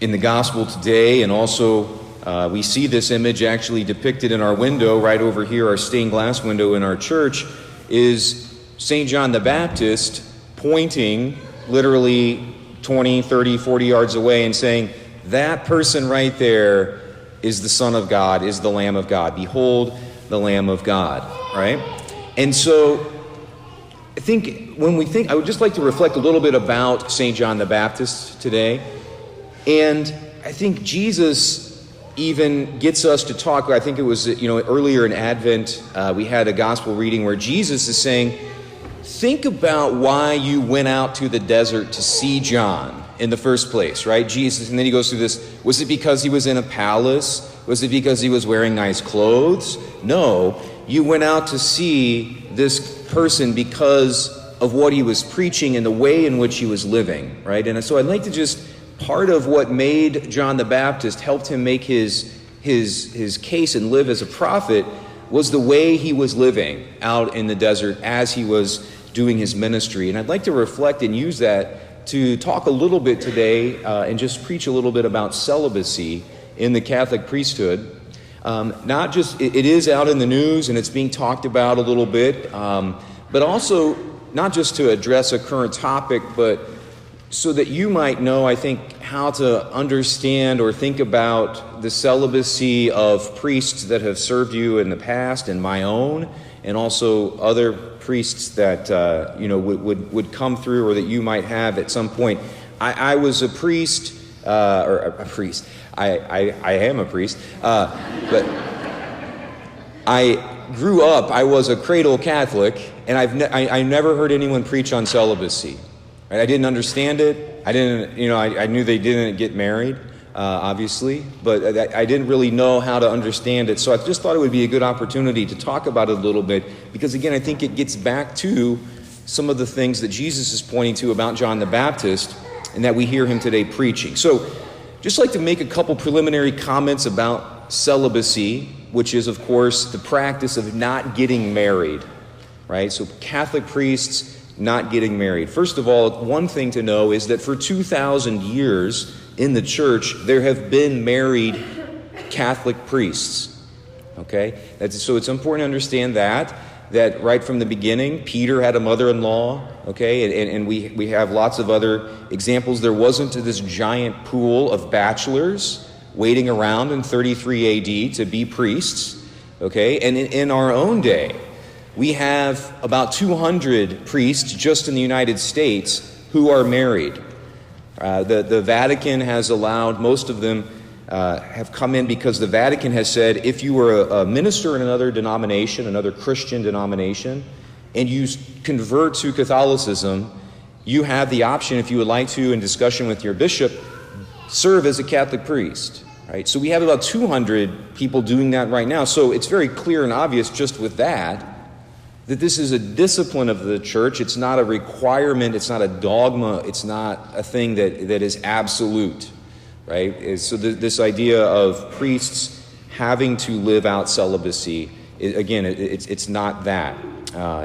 in the gospel today, and also we see this image actually depicted in our window right over here, our stained glass window in our church, is St. John the Baptist pointing literally 20, 30, 40 yards away and saying, that person right there is the Son of God, is the Lamb of God. Behold, the Lamb of God, right? And so I think I would just like to reflect a little bit about St. John the Baptist today. And I think Jesus even gets us to talk. I think it was, earlier in Advent, we had a gospel reading where Jesus is saying, think about why you went out to the desert to see John in the first place, right? Jesus, and then he goes through this. Was it because he was in a palace? Was it because he was wearing nice clothes? No, you went out to see this person because of what he was preaching and the way in which he was living, right? And so I'd like to just, part of what made John the Baptist, helped him make his case and live as a prophet, was the way he was living out in the desert as he was doing his ministry. And I'd like to reflect and use that to talk a little bit today and just preach a little bit about celibacy in the Catholic priesthood. Not just, it is out in the news and it's being talked about a little bit, but also not just to address a current topic, but so that you might know, I think, how to understand or think about the celibacy of priests that have served you in the past, and my own, and also other priests that would come through, or that you might have at some point. I was a priest, or a priest. I am a priest, but I grew up. I was a cradle Catholic, and I never heard anyone preach on celibacy. I didn't understand it. I knew they didn't get married, obviously, but I didn't really know how to understand it. So I just thought it would be a good opportunity to talk about it a little bit, because again, I think it gets back to some of the things that Jesus is pointing to about John the Baptist, and that we hear him today preaching. So just like to make a couple preliminary comments about celibacy, which is, of course, the practice of not getting married, right? So Catholic priests not getting married. First of all, one thing to know is that for 2,000 years in the church, there have been married Catholic priests. Okay? So it's important to understand that right from the beginning, Peter had a mother-in-law, okay? And we have lots of other examples. There wasn't this giant pool of bachelors waiting around in 33 AD to be priests, okay? And in our own day, we have about 200 priests just in the United States who are married. The Vatican has allowed, most of them have come in because the Vatican has said, if you were a minister in another denomination, another Christian denomination, and you convert to Catholicism, you have the option, if you would like to, in discussion with your bishop, serve as a Catholic priest. Right? So we have about 200 people doing that right now. So it's very clear and obvious just with that this is a discipline of the church. It's not a requirement. It's not a dogma. It's not a thing that is absolute, right? So this idea of priests having to live out celibacy, again, it's not that.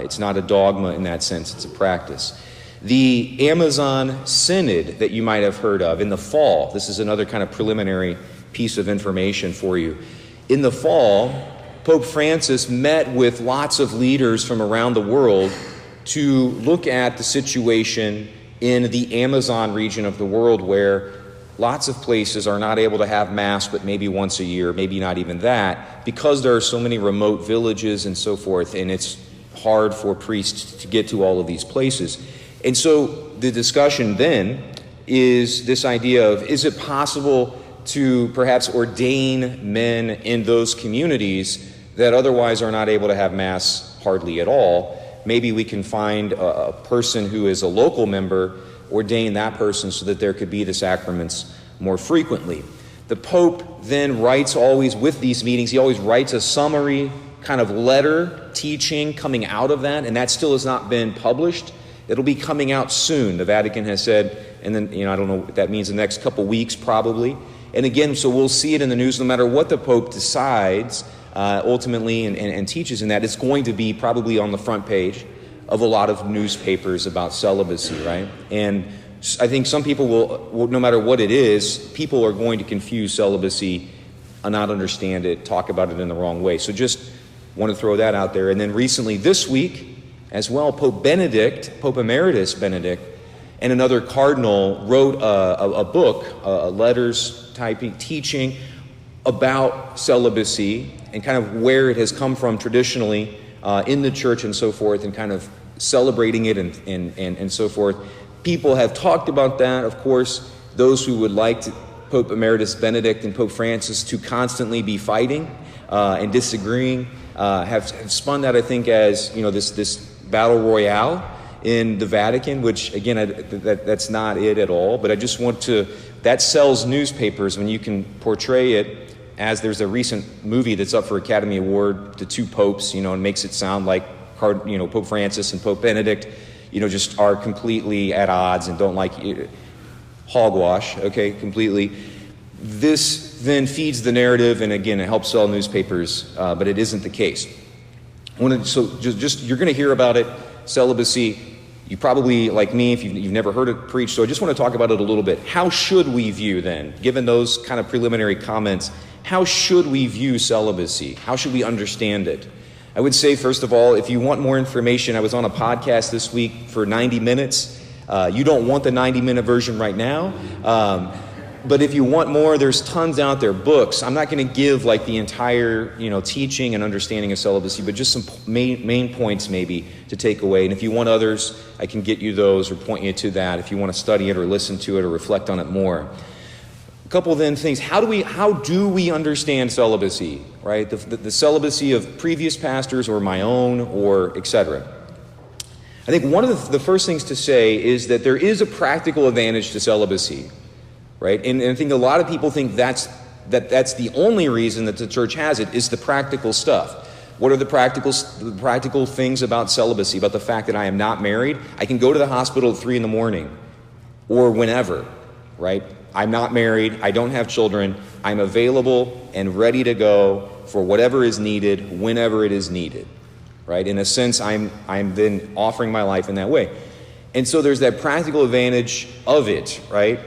It's not a dogma in that sense. It's a practice. The Amazon Synod that you might have heard of in the fall, this is another kind of preliminary piece of information for you. In the fall, Pope Francis met with lots of leaders from around the world to look at the situation in the Amazon region of the world, where lots of places are not able to have Mass but maybe once a year, maybe not even that, because there are so many remote villages and so forth, and it's hard for priests to get to all of these places. And so the discussion then is this idea of, is it possible to perhaps ordain men in those communities that otherwise are not able to have Mass hardly at all? Maybe we can find a person who is a local member, ordain that person so that there could be the sacraments more frequently. The Pope then writes, always with these meetings, he always writes a summary kind of letter teaching coming out of that, and that still has not been published. It'll be coming out soon, the Vatican has said, and then, I don't know what that means, the next couple weeks probably. And again, so we'll see it in the news no matter what the Pope decides ultimately and teaches in that. It's going to be probably on the front page of a lot of newspapers about celibacy, right? And I think some people will, no matter what it is, people are going to confuse celibacy, not understand it, talk about it in the wrong way. So just want to throw that out there. And then recently, this week as well, Pope Emeritus Benedict, and another cardinal wrote a book, letters typing, teaching about celibacy and kind of where it has come from traditionally in the church and so forth, and kind of celebrating it and so forth. People have talked about that. Of course, those who would like Pope Emeritus Benedict and Pope Francis to constantly be fighting and disagreeing have spun that, I think, as this battle royale in the Vatican, which again, that's not it at all. But I just want to, that sells newspapers when you can portray it as there's a recent movie that's up for Academy Award, The Two Popes, and makes it sound like Pope Francis and Pope Benedict, just are completely at odds and don't like hogwash, okay, completely. This then feeds the narrative, and again, it helps sell newspapers, but it isn't the case. So you're going to hear about it, celibacy. You probably, like me, if you've never heard it preached, so I just want to talk about it a little bit. How should we view then, given those kind of preliminary comments, how should we view celibacy? How should we understand it? I would say, first of all, if you want more information, I was on a podcast this week for 90 minutes. You don't want the 90-minute version right now. But if you want more, there's tons out there, books. I'm not going to give like the entire, teaching and understanding of celibacy, but just some main points maybe to take away. And if you want others, I can get you those or point you to that if you want to study it or listen to it or reflect on it more. A couple then things. How do we understand celibacy, right? The celibacy of previous pastors or my own or etc. I think one of the first things to say is that there is a practical advantage to celibacy. Right? And I think a lot of people think that's the only reason that the church has it is the practical stuff. What are the practical things about celibacy, about the fact that I am not married? I can go to the hospital at 3 a.m. or whenever, right? I'm not married, I don't have children, I'm available and ready to go for whatever is needed, whenever it is needed, right? In a sense, I'm then offering my life in that way. And so there's that practical advantage of it, right?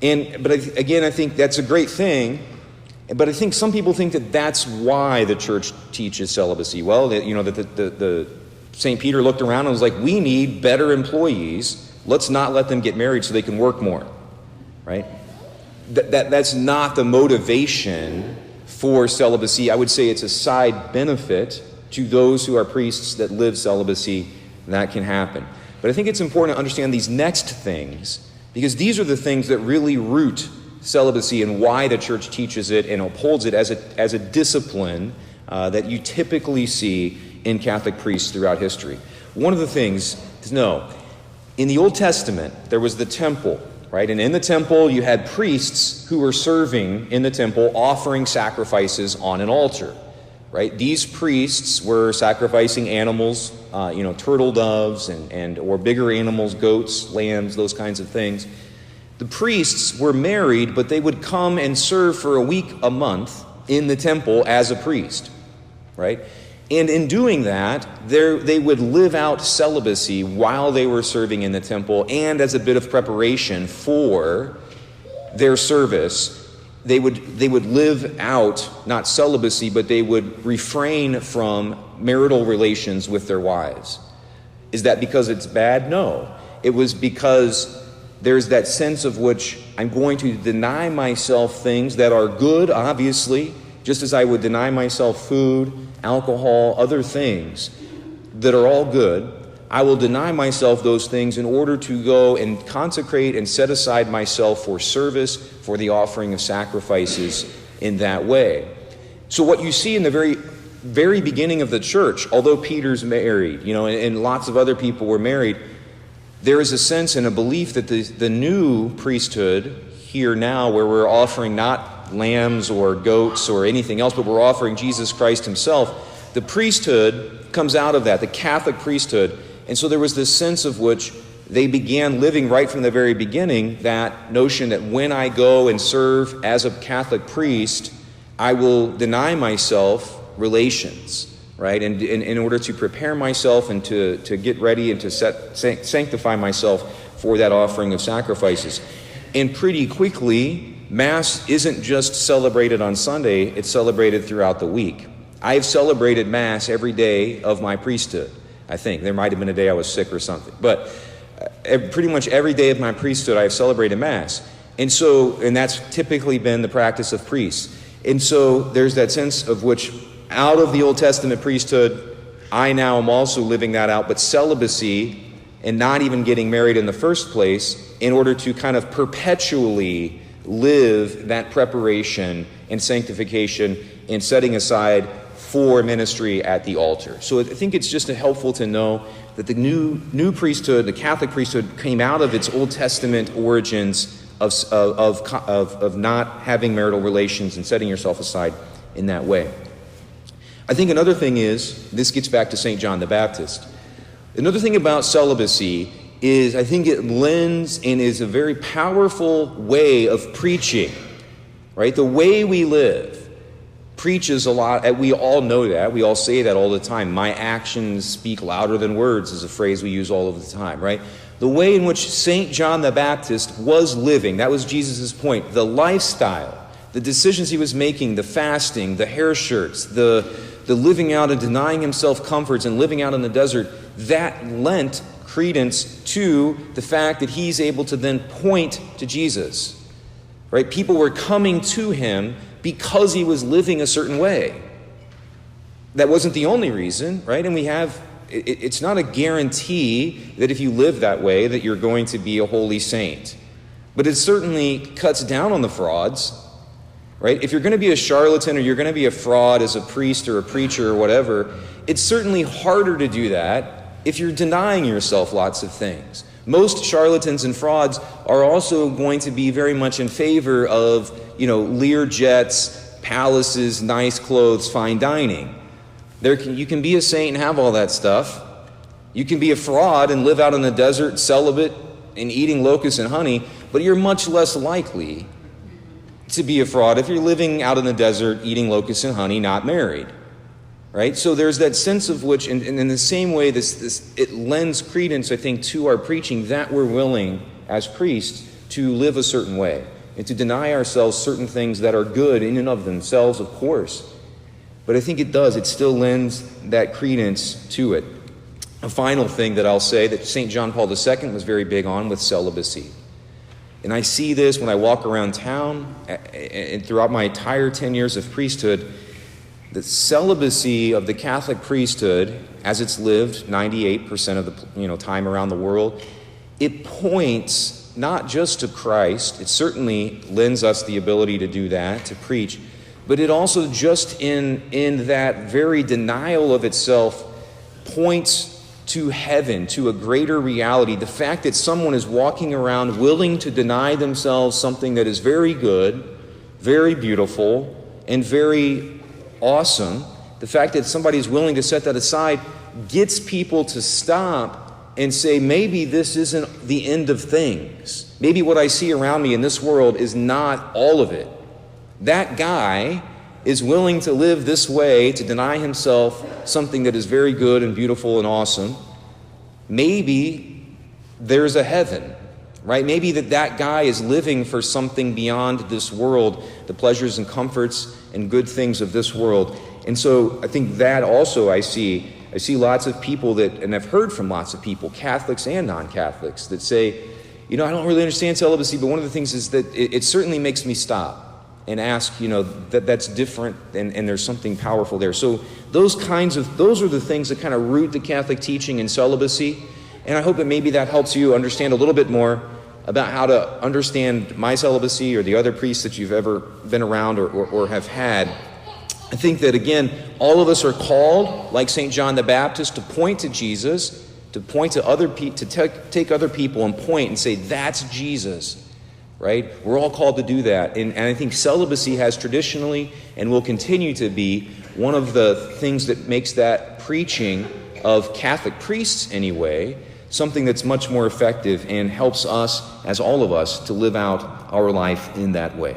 But I think that's a great thing. But I think some people think that that's why the church teaches celibacy. Well, that the St. Peter looked around and was like, we need better employees. Let's not let them get married so they can work more, right? That's not the motivation for celibacy. I would say it's a side benefit to those who are priests that live celibacy. That can happen. But I think it's important to understand these next things, because these are the things that really root celibacy and why the church teaches it and upholds it as a discipline that you typically see in Catholic priests throughout history. One of the things is in the Old Testament, there was the temple, right? And in the temple, you had priests who were serving in the temple, offering sacrifices on an altar, right? These priests were sacrificing animals, turtle doves or bigger animals, goats, lambs, those kinds of things. The priests were married, but they would come and serve for a week, a month in the temple as a priest, right? And in doing that, they would live out celibacy while they were serving in the temple, and as a bit of preparation for their service, they would live out, not celibacy, but they would refrain from marital relations with their wives. Is that because it's bad? No. It was because there's that sense of which I'm going to deny myself things that are good, obviously, just as I would deny myself food, alcohol, other things that are all good. I will deny myself those things in order to go and consecrate and set aside myself for service, for the offering of sacrifices in that way. So what you see in the very, very beginning of the church, although Peter's married, and lots of other people were married, there is a sense and a belief that the new priesthood here now, where we're offering not lambs or goats or anything else, but we're offering Jesus Christ himself, the priesthood comes out of that, the Catholic priesthood. And so there was this sense of which they began living right from the very beginning, that notion that when I go and serve as a Catholic priest, I will deny myself relations, right? And in order to prepare myself and to get ready and to sanctify myself for that offering of sacrifices. And pretty quickly, Mass isn't just celebrated on Sunday, it's celebrated throughout the week. I've celebrated Mass every day of my priesthood, I think. There might have been a day I was sick or something. But pretty much every day of my priesthood, I've celebrated Mass. And that's typically been the practice of priests. And so there's that sense of which, out of the Old Testament priesthood, I now am also living that out, but celibacy and not even getting married in the first place in order to kind of perpetually live that preparation and sanctification and setting aside for ministry at the altar. So I think it's just helpful to know that the new priesthood, the Catholic priesthood, came out of its Old Testament origins of not having marital relations and setting yourself aside in that way. I think another thing is, this gets back to St. John the Baptist. Another thing about celibacy is I think it lends and is a very powerful way of preaching, right? The way we live preaches a lot. We all know that. We all say that all the time. My actions speak louder than words is a phrase we use all of the time, right? The way in which St. John the Baptist was living, that was Jesus' point. The lifestyle, the decisions he was making, the fasting, the hair shirts, the living out and denying himself comforts and living out in the desert, that lent credence to the fact that he's able to then point to Jesus, right? People were coming to him because he was living a certain way. That wasn't the only reason, right? And it's not a guarantee that if you live that way that you're going to be a holy saint. But it certainly cuts down on the frauds, right? If you're going to be a charlatan or you're going to be a fraud as a priest or a preacher or whatever, it's certainly harder to do that if you're denying yourself lots of things. Most charlatans and frauds are also going to be very much in favor of, Lear jets, palaces, nice clothes, fine dining. You can be a saint and have all that stuff. You can be a fraud and live out in the desert, celibate, and eating locusts and honey, but you're much less likely to be a fraud if you're living out in the desert, eating locusts and honey, not married. Right? So there's that sense of which, and in the same way, it lends credence, I think, to our preaching that we're willing, as priests, to live a certain way and to deny ourselves certain things that are good in and of themselves, of course. But I think it still lends that credence to it. A final thing that I'll say that St. John Paul II was very big on with celibacy. And I see this when I walk around town and throughout my entire 10 years of priesthood. The celibacy of the Catholic priesthood, as it's lived 98% of the time around the world, it points not just to Christ. It certainly lends us the ability to do that, to preach, but it also just in that very denial of itself points to heaven, to a greater reality. The fact that someone is walking around willing to deny themselves something that is very good, very beautiful, and very awesome, the fact that somebody is willing to set that aside gets people to stop and say, maybe this isn't the end of things. Maybe what I see around me in this world is not all of it. That guy is willing to live this way, to deny himself something that is very good and beautiful and awesome. Maybe there's a heaven, right? Maybe that guy is living for something beyond this world, the pleasures and comforts and good things of this world. And so I think that also I see lots of people and I've heard from lots of people, Catholics and non-Catholics, that say, I don't really understand celibacy, but one of the things is that it certainly makes me stop and ask, that's different and there's something powerful there. So those are the things that kind of root the Catholic teaching in celibacy. And I hope that maybe that helps you understand a little bit more about how to understand my celibacy or the other priests that you've ever been around or have had. I think that, again, all of us are called, like St. John the Baptist, to point to Jesus, to point to other people, to take other people and point and say, that's Jesus, right? We're all called to do that. And I think celibacy has traditionally and will continue to be one of the things that makes that preaching of Catholic priests anyway, something that's much more effective and helps us, as all of us, to live out our life in that way.